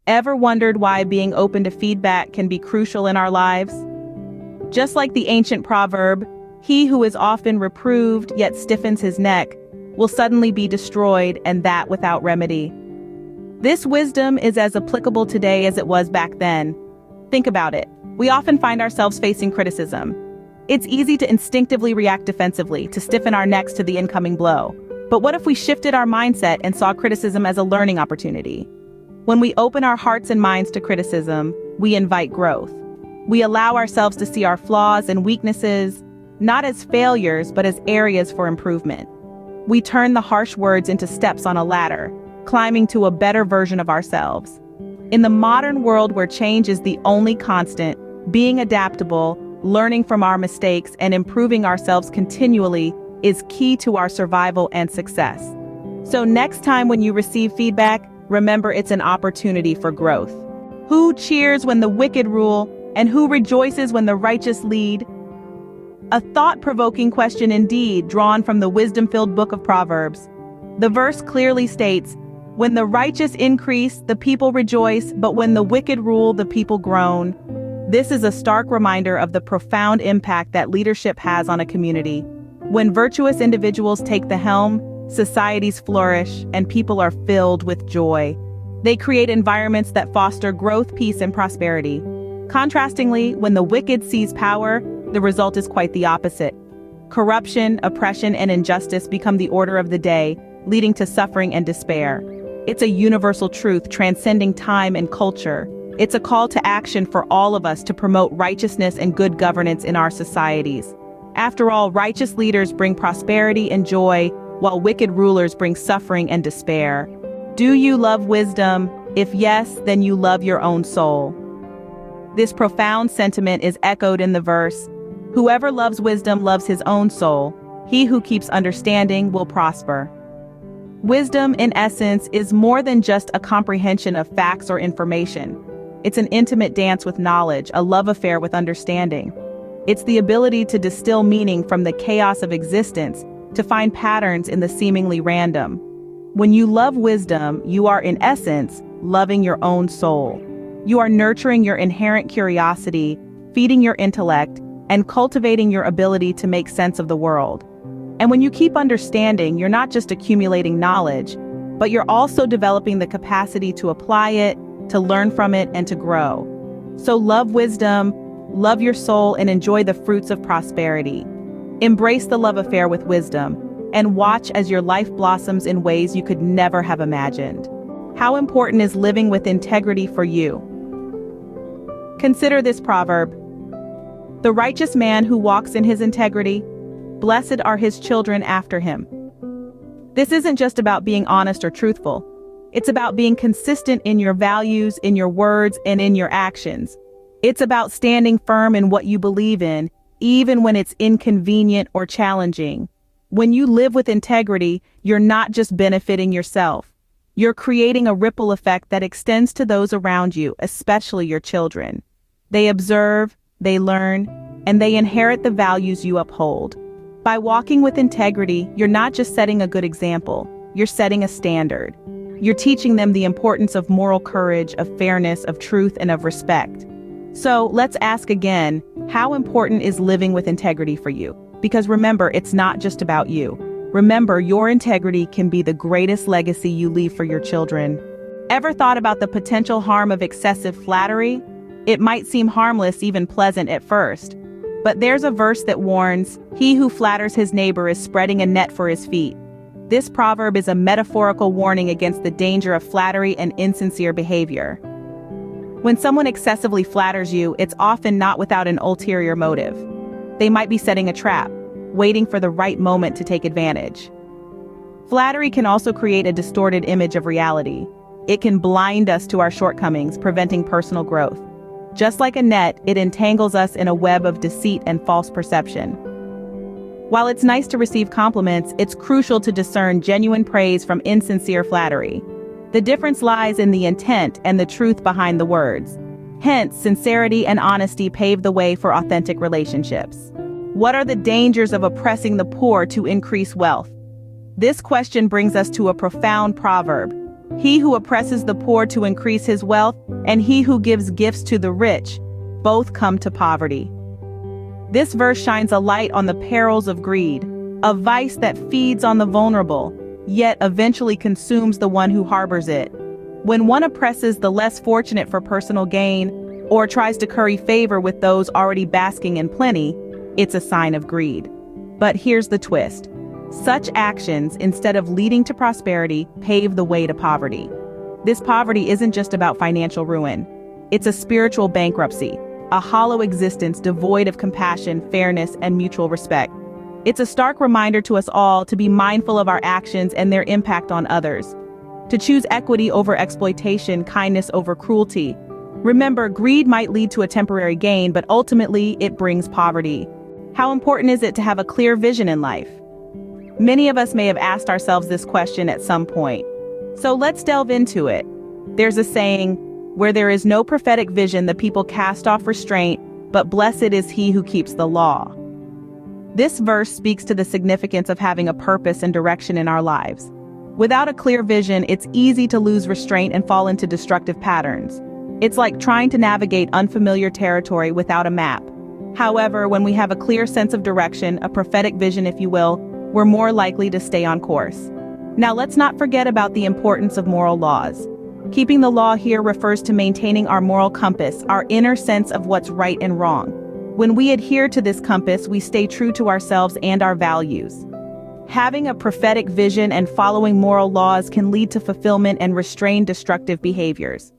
Ever wondered why being open to feedback can be crucial in our lives? Just like the ancient proverb, "He who is often reproved yet stiffens his neck will suddenly be destroyed, and that without remedy." This wisdom is as applicable today as it was back then. Think about it. We often find ourselves facing criticism. It's easy to instinctively react defensively, to stiffen our necks to the incoming blow. But what if we shifted our mindset and saw criticism as a learning opportunity? When we open our hearts and minds to criticism, we invite growth. We allow ourselves to see our flaws and weaknesses, not as failures, but as areas for improvement. We turn the harsh words into steps on a ladder, climbing to a better version of ourselves. In the modern world where change is the only constant, being adaptable, learning from our mistakes, and improving ourselves continually is key to our survival and success. So next time when you receive feedback, remember it's an opportunity for growth. Who cheers when the wicked rule, and who rejoices when the righteous lead? A thought-provoking question indeed, drawn from the wisdom-filled book of Proverbs. The verse clearly states, "When the righteous increase, the people rejoice, but when the wicked rule, the people groan." This is a stark reminder of the profound impact that leadership has on a community. When virtuous individuals take the helm, societies flourish, and people are filled with joy. They create environments that foster growth, peace, and prosperity. Contrastingly, when the wicked seize power, the result is quite the opposite. Corruption, oppression, and injustice become the order of the day, leading to suffering and despair. It's a universal truth transcending time and culture. It's a call to action for all of us to promote righteousness and good governance in our societies. After all, righteous leaders bring prosperity and joy, while wicked rulers bring suffering and despair. Do you love wisdom? If yes, then you love your own soul. This profound sentiment is echoed in the verse, "Whoever loves wisdom loves his own soul. He who keeps understanding will prosper." Wisdom, in essence, is more than just a comprehension of facts or information. It's an intimate dance with knowledge, a love affair with understanding. It's the ability to distill meaning from the chaos of existence, to find patterns in the seemingly random. When you love wisdom, you are in essence loving your own soul. You are nurturing your inherent curiosity, feeding your intellect, and cultivating your ability to make sense of the world. And when you keep understanding, you're not just accumulating knowledge, but you're also developing the capacity to apply it, to learn from it, and to grow. So love wisdom, love your soul, and enjoy the fruits of prosperity. Embrace the love affair with wisdom, and watch as your life blossoms in ways you could never have imagined. How important is living with integrity for you? Consider this proverb. "The righteous man who walks in his integrity, blessed are his children after him." This isn't just about being honest or truthful. It's about being consistent in your values, in your words, and in your actions. It's about standing firm in what you believe in, even when it's inconvenient or challenging. When you live with integrity, you're not just benefiting yourself. You're creating a ripple effect that extends to those around you, especially your children. They observe, they learn, and they inherit the values you uphold. By walking with integrity, you're not just setting a good example, you're setting a standard. You're teaching them the importance of moral courage, of fairness, of truth, and of respect. So let's ask again, how important is living with integrity for you? Because remember, it's not just about you. Remember, your integrity can be the greatest legacy you leave for your children. Ever thought about the potential harm of excessive flattery? It might seem harmless, even pleasant at first. But there's a verse that warns, "He who flatters his neighbor is spreading a net for his feet." This proverb is a metaphorical warning against the danger of flattery and insincere behavior. When someone excessively flatters you, it's often not without an ulterior motive. They might be setting a trap, waiting for the right moment to take advantage. Flattery can also create a distorted image of reality. It can blind us to our shortcomings, preventing personal growth. Just like a net, it entangles us in a web of deceit and false perception. While it's nice to receive compliments, it's crucial to discern genuine praise from insincere flattery. The difference lies in the intent and the truth behind the words. Hence, sincerity and honesty pave the way for authentic relationships. What are the dangers of oppressing the poor to increase wealth? This question brings us to a profound proverb. He who oppresses the poor to increase his wealth, and he who gives gifts to the rich, both come to poverty. This verse shines a light on the perils of greed, a vice that feeds on the vulnerable, yet eventually consumes the one who harbors it. When one oppresses the less fortunate for personal gain, or tries to curry favor with those already basking in plenty, it's a sign of greed. But here's the twist. Such actions, instead of leading to prosperity, pave the way to poverty. This poverty isn't just about financial ruin. It's a spiritual bankruptcy, a hollow existence devoid of compassion, fairness, and mutual respect. It's a stark reminder to us all to be mindful of our actions and their impact on others, to choose equity over exploitation, kindness over cruelty. Remember, greed might lead to a temporary gain, but ultimately it brings poverty. How important is it to have a clear vision in life? Many of us may have asked ourselves this question at some point. So let's delve into it. There's a saying, where there is no prophetic vision, the people cast off restraint, but blessed is he who keeps the law. This verse speaks to the significance of having a purpose and direction in our lives. Without a clear vision, it's easy to lose restraint and fall into destructive patterns. It's like trying to navigate unfamiliar territory without a map. However, when we have a clear sense of direction, a prophetic vision, if you will, we're more likely to stay on course. Now, let's not forget about the importance of moral laws. Keeping the law here refers to maintaining our moral compass, our inner sense of what's right and wrong. When we adhere to this compass, we stay true to ourselves and our values. Having a prophetic vision and following moral laws can lead to fulfillment and restrain destructive behaviors.